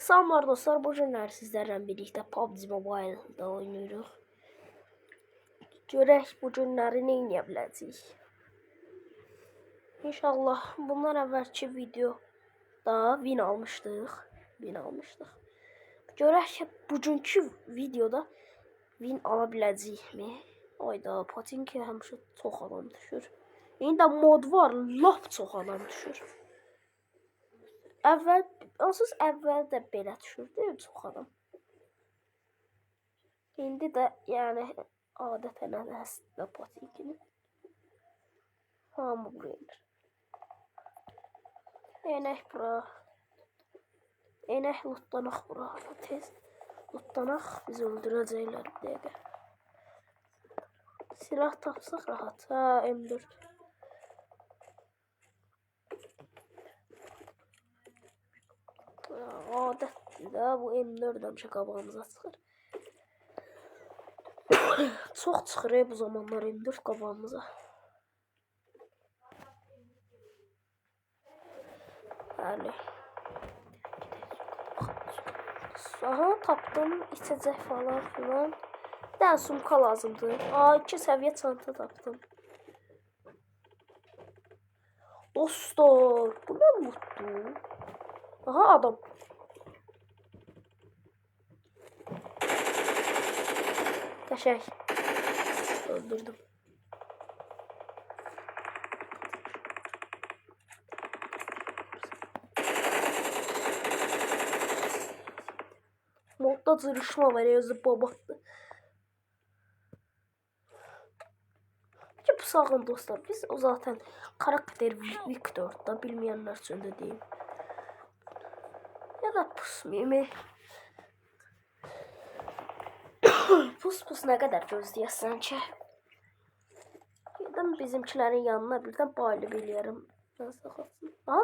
Salamlar dostlar, bu günler sizlerle birlikte PUBG Mobile'da oynuyoruz. Görək bu günləri nə edə biləcəyik. İnşallah bundan əvvəlki videoda win almışdıq. Görək ki bugünkü videoda win ala biləcəyikmi? Ayda Patinki həmişə çox adam düşür. İndi də mod var, lap çox adam düşür. Əvvəl də belə düşürdü çox adam. İndi də yəni adətən əslində Patinkini hamı bilir. Enək bura. Enək lootlanaq bura. Tez lootlanaq, bizi öldürəcəklər bir dəqiqə. Silah tapsaq rahat. Ha, M4. Adətdir də bu M4 həmişə qabağımıza çıxır. Çox çıxır bu zamanlar M4 qabağımıza. Bəli. Aha, tapdım içəcək falan filan. Bir dənə sumka lazımdır. 2 səviyyə çanta tapdım. Dostlar, bu nə lootdur? Aha, adam. Qəşəng. Öldürdüm. Modda cırışma var, özü babatdı. Bu sağın dostlar, biz o zaten karakter Victor'da bilmeyenler için de diyeyim. Ya da pusmayayım. Pus ne kadar gözləyəsən ki? Gedim bizimkilerin yanına birdən bayılı biliyorum. Nasıl kalsın? Ha?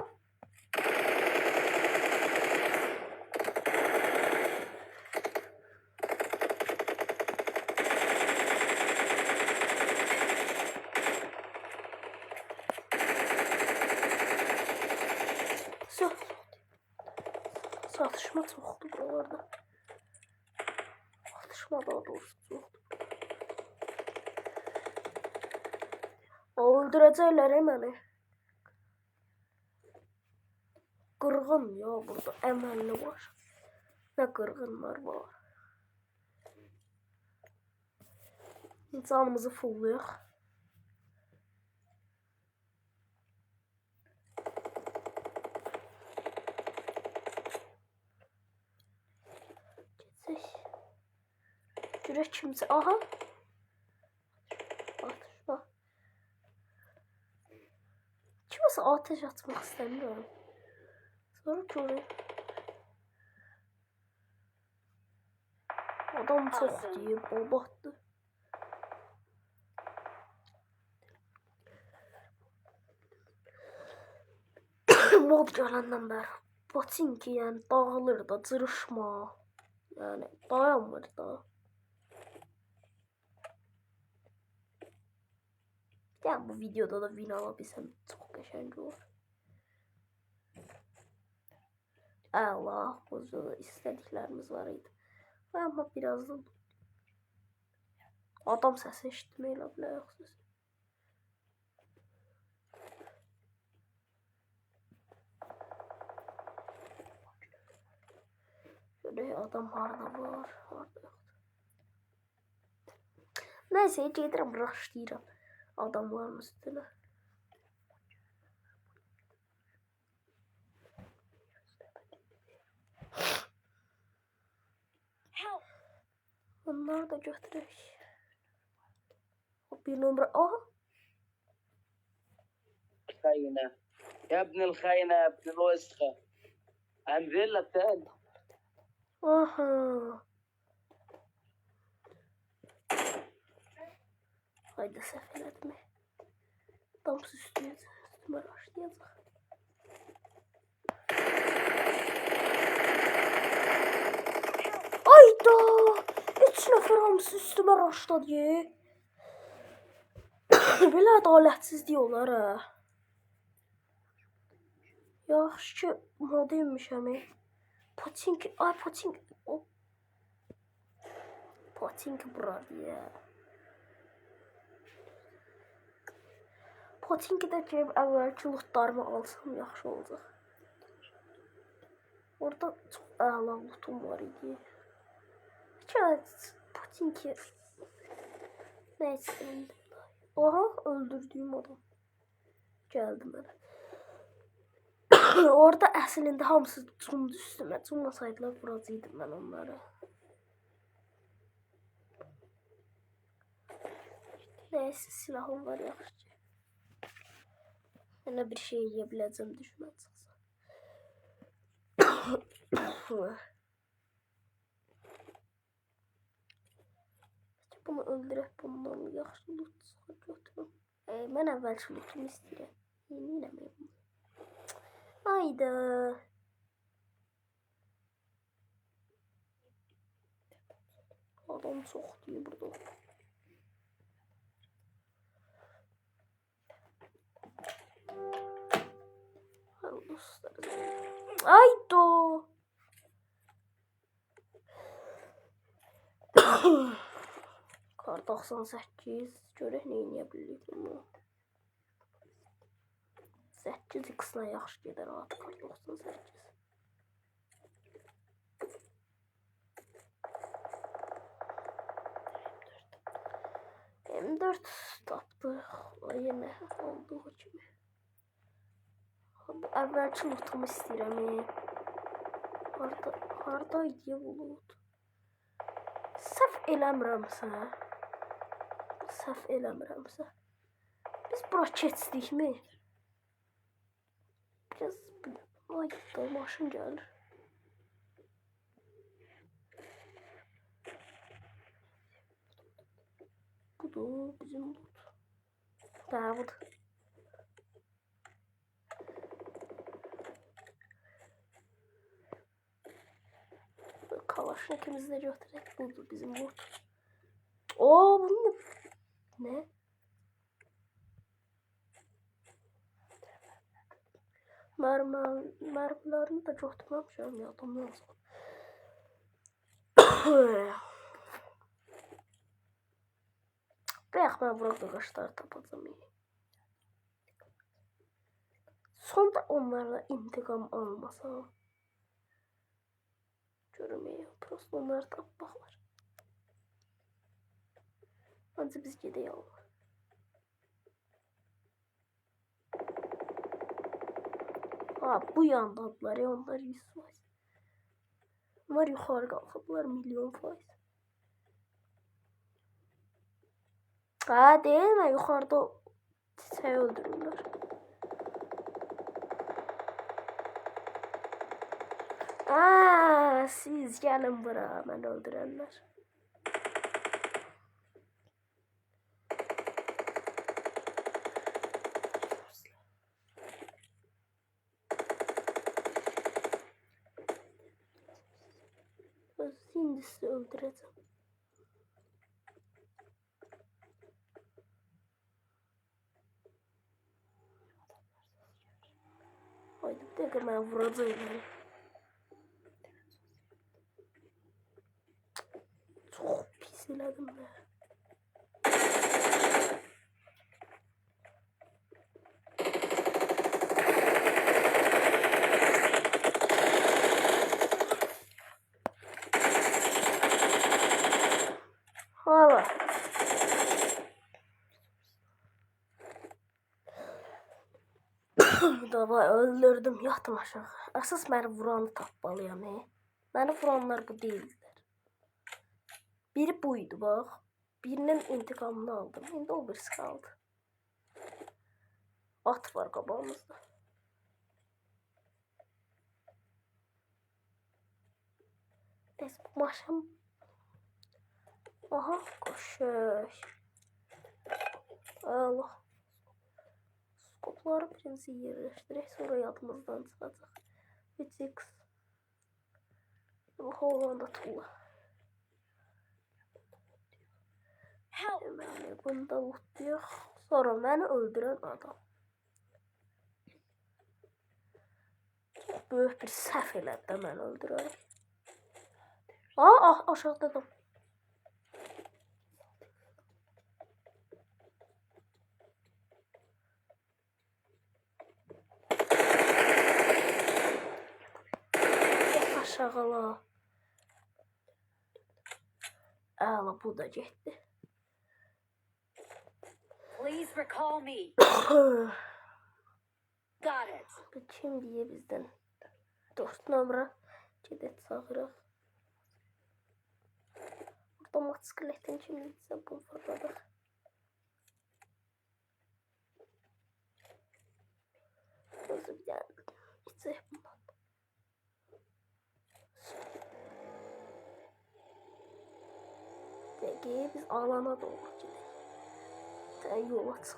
Satışma çoxdur buralarda. Satışma daha doğrusu çoxdur. Öldürəcəklər məni. Qırğın ya burada əməlli var. Nə qırğınlar var. Canımızı fullayaq. Görək kimsə. Aha. Atışma. Kiməsə ateş atmaq istəmirəm. Sonra görək. Adam çox deyib, o batdı. Mod gələndən bəri Patinki yəni dağılır da, cırışma. Yəni dayanmır da. Yəni bu videoda da win ala bilsəm çox qəşəng olur. Allah, bu da istədiklərimiz var idi. Amma birazdan adam səsi eşitmək elə bilərik. Şöyle adam harda var, harda yoxdur. Nəysə, gedirəm, rushlayıram adamların üstünə. Onları da götürək. Bir numara. Aha. خاينة يا ابن الخاينة يا ابن الوسخة. انزل لك تاني. Aha. Haydi səhv etmə. Damsız üstüme başlayacaq. Ayda! 3 nəfər hamısı üstüme başladı. Belə ədalətsizlik olar ha. Yaxşı ki, modaymışam. Poçinki, ay Poçinki. O. Poçinki bura diye. Poçinki'də gəlib əvvəlki lootlarımı alsam yaxşı olacaq. Orada çox əla lootum var idi. Poçinki. Neyse. Aha, öldürdüyüm adam. Geldi mənə. Orada əslində hamısı cumdu üstümə. Cummasaydılar vuracaqdım mən onları. Neyse, silahım var yaxşı. Yine bir şey yiyebileceğim düşmez. Bunu öldürək bundan yaxşı loot götürüm. Mən əvvəlki lootumu istəyirəm. Yeni eləməyəm. Hayda. Adam çox deyir burada. Hayda. Kar 98. Görək nə eləyə bilirik bunu. 8x-la yaxşı gedər rahat kar 98. M4 tapdıq. Yenə olduğu kimi. Əvvəlki lootumu istəyirəm. Hardaydı bu loot? Səhv eləmirəmsə. Biz bura keçdikmi? Biraz ayda maşın gəlir. Budur bizim loot. Daha budur. Kalaşın ikimiz de götürək. Budur bizim loot. Oo, bu ne? Mermilerini de götürmemişim ya. Adamlar olsun. Bırak ben burada kaçlar tapacağım. Sonra onlarla intikam almasam. Görmüyor. Prosto onları tapmaklar. Hadi biz gidelim. Ha, bu yandadılar ya, onlar 100%. Onlar yukarı kalkıplar milyon %. Ha değil mi? Yukarıda şey öldürürler. Aa, siz gelin buraya, ben öldürenler. Şimdi sizi öldüreceğim. Haydi bir dakika, ben vuracağım. Çok pis elədim ben. Hala. Dava öldürdüm, yatdım aşağı. Əsas məni vuranı tapmalıyam. Məni vuranlar bu değildir. Biri buydu bak. Birinin intikamını aldım. Şimdi o birisi kaldı. At var qabağımızda. Neyse, bu maşın. Aha, koşuyor. Allah. Skopları birinci yerleştirək, sonra yadımızdan çıxacaq. 3x. Hollanda tulla. Hemen bunu da lootlayaq. Sonra məni öldürən adam. Çox Böyük bir səhv elədi də məni öldürərək. Ah, aşağıdadım. Aşağıla. Əla, bu da getdi. Please recall me. Got it. Bu kim deyə bizdən 4 nömrə gedək çağıraq. Burada motosikletin kimlisə bunu fırladıq. Özü bir dənə içək bundan. Peki biz alana doğru gidelim. Sen yola çık.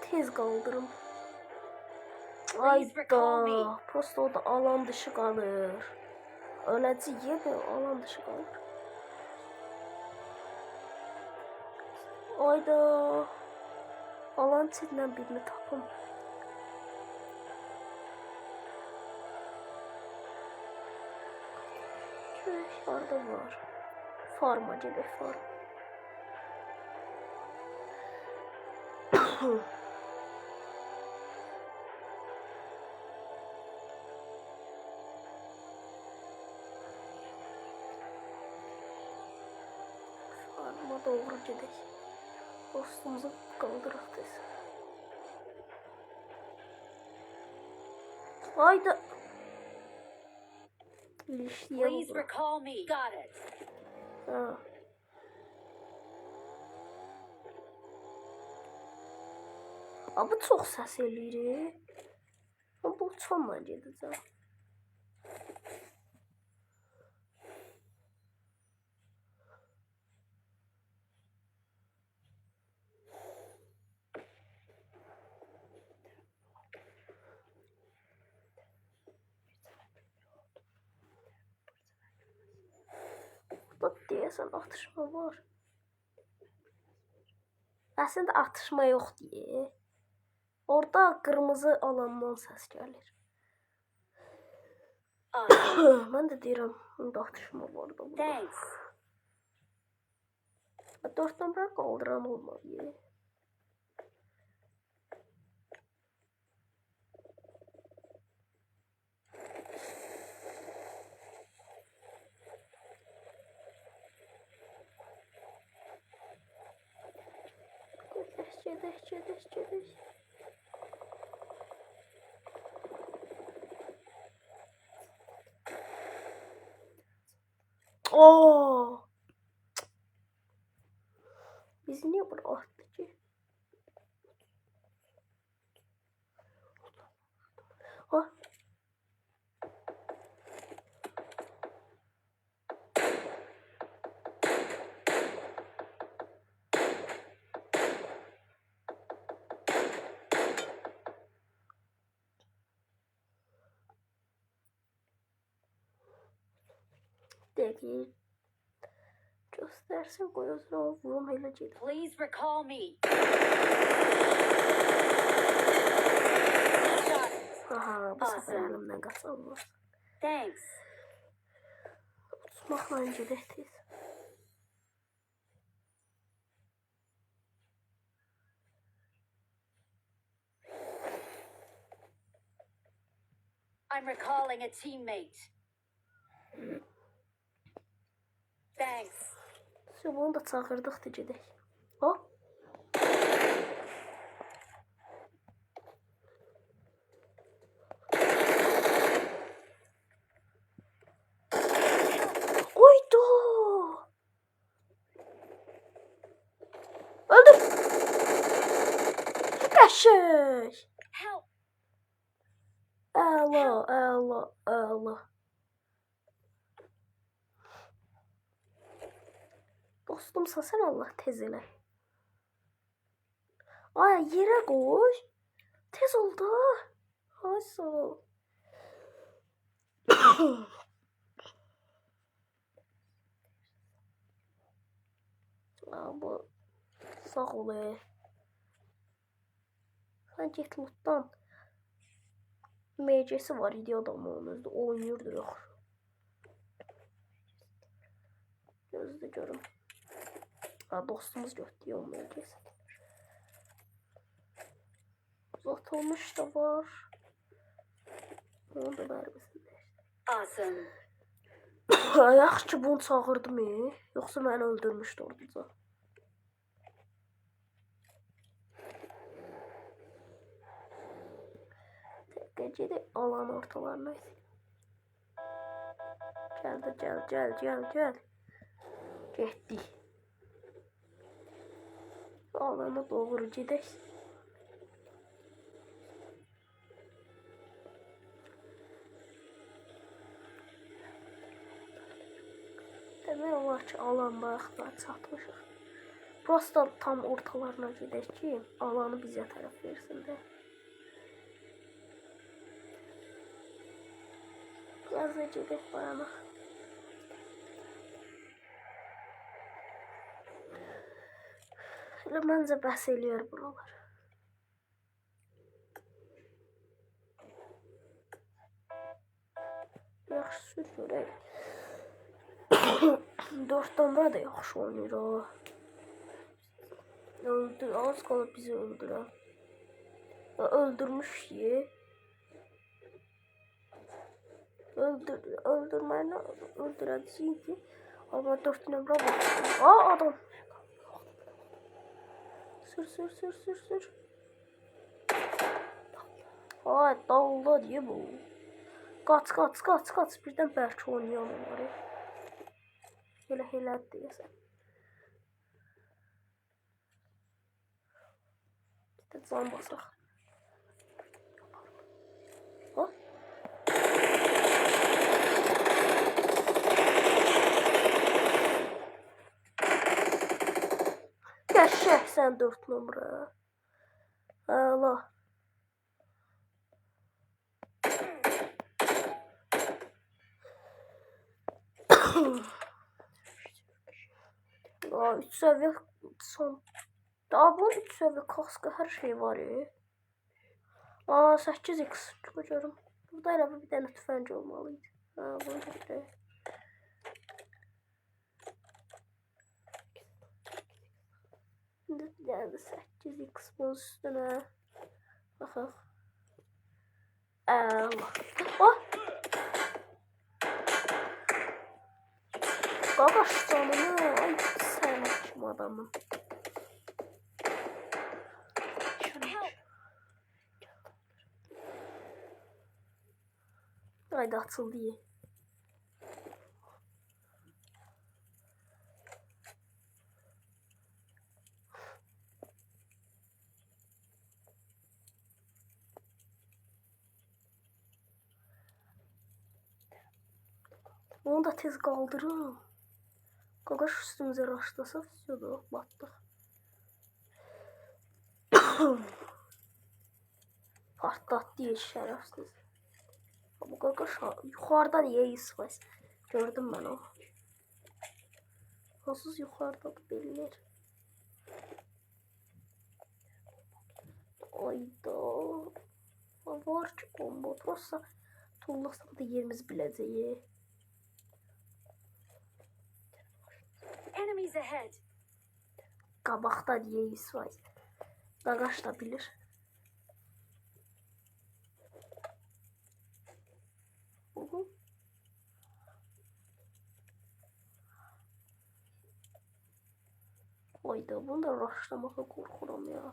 Tez kaldırım. Ayda. Prosto o da alan dışı kalır. Öləcək yedi alan dışı kalır. Ayda. Alan içindən birini tapım. Orada var. Farma gedək farm. Farma doğru gedək. Dostumuzu qaldıraq tez. Hayda. Please recall me. Got it. Ha. Bu çox səs eləyir. Bu uçanla gedəcək. Deyəsən atışma var. Əslində atışma yox deyə. Orada qırmızı alandan səs gəlir. Mən də deyirəm, indi atışma var da burada. Thanks. 4 nömrə qaldıran olmalı. Gedək. Oo. Biz niye bunu attık ki? Ha? Değil. Göstersin koyuyorsun o vurum hele gelir. Please recall me. Aha, bu sefer elimden kaçamaz. Thanks. Tutmakla gedək tez. I'm recalling a teammate. Thanks. Bunu da çağırdıq da gedək. O? Oydu. Öldüm. Qəşəng. Help. Əla. Dostumsa sen Allah tez elə. Ay yerə qoy. Tez oldu. Ay sağ ol. Bu sağ ol. Sən get lootdan. MC'si var idi adamın onun özü. Oynayırdı yaxşı. Gözdə görüm. Ha, dostumuz götürüyor o MC'si. Uzatılmış da var. Onu da vermesin. Awesome. Yaxşı ki bunu çağırdım yoxsa məni öldürmüşdü orduca. Gecede alan ortalarına. Gel. Getdik. Alana doğru gedək. Demək olar ki, alan bayaqlar çatmışıq. Prosta tam ortalarına gedək ki, alanı bizə tərəf versin də. Yazı gedək bayana. Elə məncə bəs eləyər buralar. Yaxşı sür görək. 4 numara da yaxşı oynayır o. Az qalıb bizi öldürər. Öldürmüş ki. Öldürməni öldürəcəyik ki. Amma 4 numara var. Aa, adam. Sür. Ay, dağıldı diye bu. Kaç. Birdən bəlkə oynayalım onları. Elə deyəsən. Bir də can basaq. Ha? Qəşəng sən 4 numara. Allah. Aa, 3 seviye son. Daha bu 3 seviye kaskı her şey var ya. Aa, 8x çıkıyorum. Burada elə bir dənə tüfənci olmalıydı. Ha, bunu götürək. Şimdi bir dənə də 8x bunun üstünə. Baxaq. Allah. Oh! Qaqaş canını, ay sən kim adamın. Haydi açıldı ye. Onu da tez kaldırın. Qaqaş üstümüzə raşlasa vücudu batdıq. Partlat diye şərəfsiz. Bu qaqaş yuxarıda niyə isvəs? Gördüm mən o. Nasıl yuxarıda da belirler. Ayda. Var ki kombo. Prosta tullasam da yerimiz biləcəyik. Enemies ahead. Qabaqda diye isvəs. Qaqaş da bilir. Hayda, bunu da raşlamaka qorxuram ya.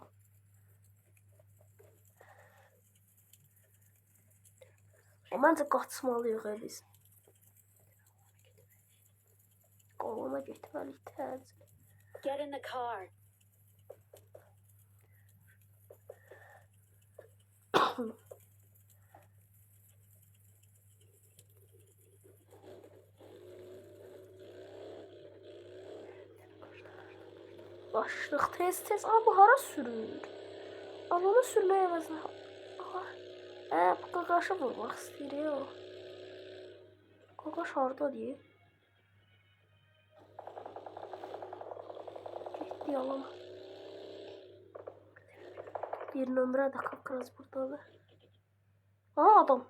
Məncə qaçmalıyıq biz. Qalana getməliyik təcil. Get in the car. Başlıq tez. Aa, bu hara sürür? Alana sürməyə əvəzinə. Bu qaqaşı vurmaq istəyir ya. Qaqaş harada deyil? Getdi alana. Bir nömrə də kakraz buradadır. Aa, adam.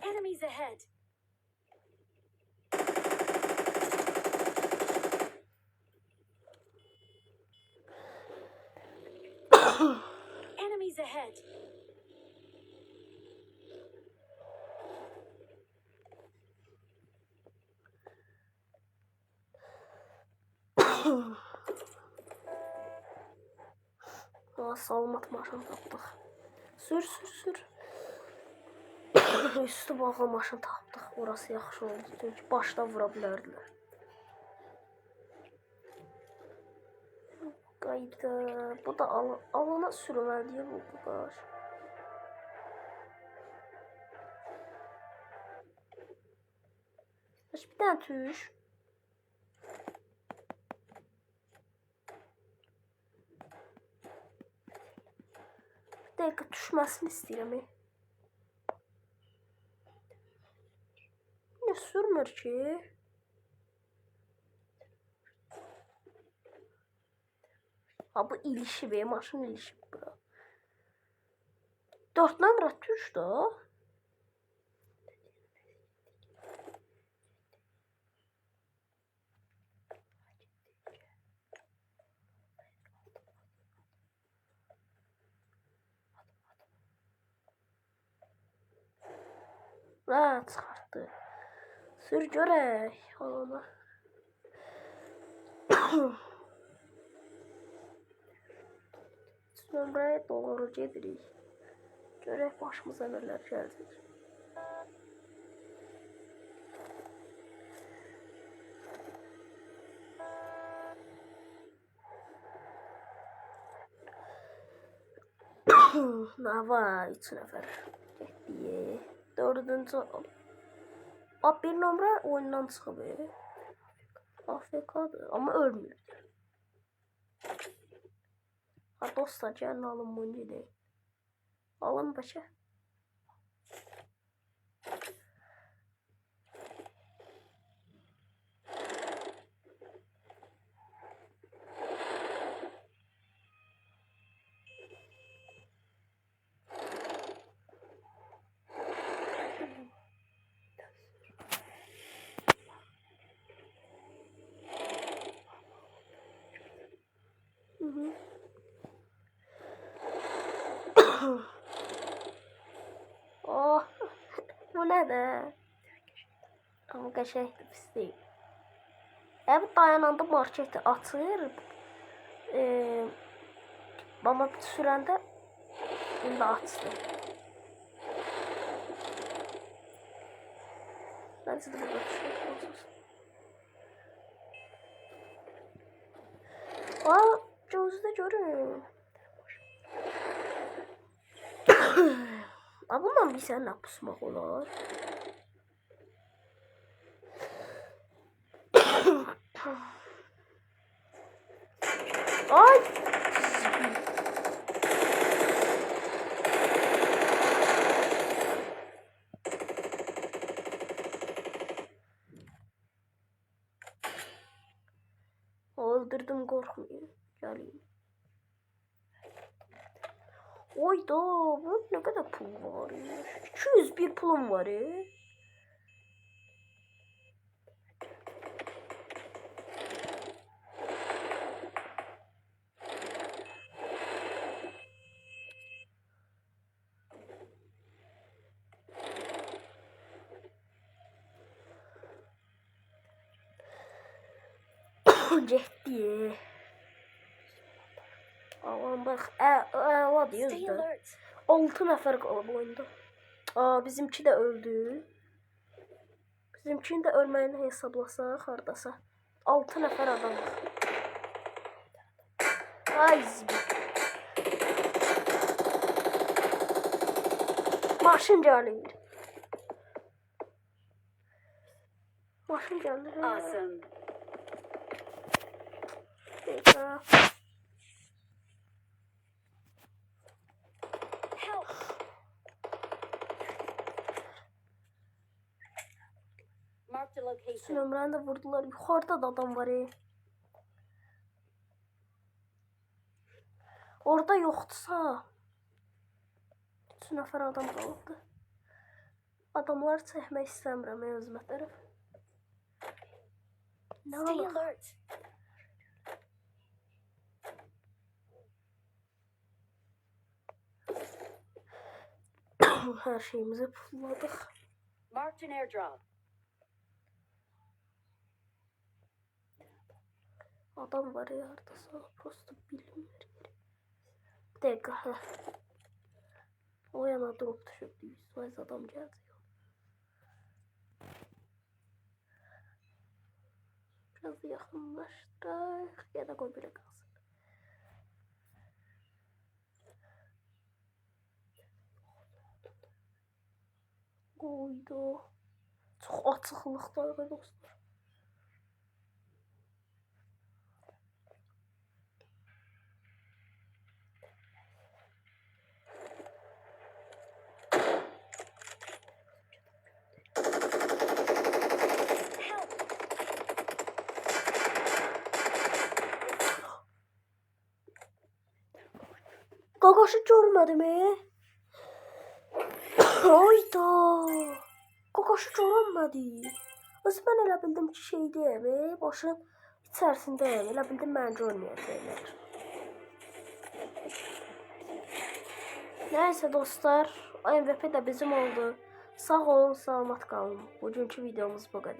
Enemies ahead. Enemies ahead. Aa, salamat maşın tapdıq. Sür, sür, sür. Üstü bağlı maşın tapdıq. Orası yaxşı oldu. Çünki başda vura bilərdilər. Qayda. Bu da alana sürməliyə bu qaş. Bir dənə tüş. Bir dəqiqə düşməsini istəyirəm. Niyə sürmür ki? Ha, bu ilişi be, maşın ilişi bura. 4 nömrə tüş da. Ha, çıxartdı. Sür görək halana. Nömrəyə doğru gedirik. Görək başımıza nələr gələcək. Nə var? 3 nəfər. Getdik. 4-cü. Bir nömrə oyundan çıxıb. AFK'dır. Amma ölmür. Ha, dostlar, gəlin alın bunu gedək. Alın bəlkə. Oh, bu nədir? Amma qəşəngdir, pis deyil. Bu dayananda marketi açır. Bana sürəndə indi açdı. Nəsə də burada düşür. Aa, gözdə görün. Bundan bir sənə pusmaq olar. Ay! Öldürdüm, qorxmayın. Gəlin. Oyda, bunun ne kadar pul var ya? 201 pulum var ya. Ciddi. Aman bak, o diyoruz Stay da. alert. 6 nəfər qalıb oyunda. Bizimki də öldü. Bizimkini də ölməyini hesablasaq hardasa. 6 nəfər adam. Ay zibi. Maşın gəlir. Maşın gəlir. Awesome. Peka. Help. Mark the location. Nömrəni də vurdular. Yuxarıda da adam var. Orada yoxdursa 3 nəfər adam qalıbdı. Adamlar çəkmək istəmirəm özümə tərəf. Nə Stay alaq? alert. Hər şeyimizi pulladıq. Marked an airdrop. Adam var ya haradasa. Prosto bilinmir yeri. Bir dəqiqə. Hə. O yana drop düşürdü. 100% adam gəldi. Biraz yaxınlaşdıq. Ya da qoy belə qalsın. Qoydu. Çox açıqlıqdadır dostlar. Qaqaşı görmədim. Hayda. Qaqaşı görünmədi. Öz mən elə bildim ki şeydəyəm. Başın içərisindəyəm. Elə bildim mən görməyəcəklər. Nəysə dostlar, MVP də bizim oldu. Sağ olun, salamat qalın. Bugünkü videomuz bu qədər.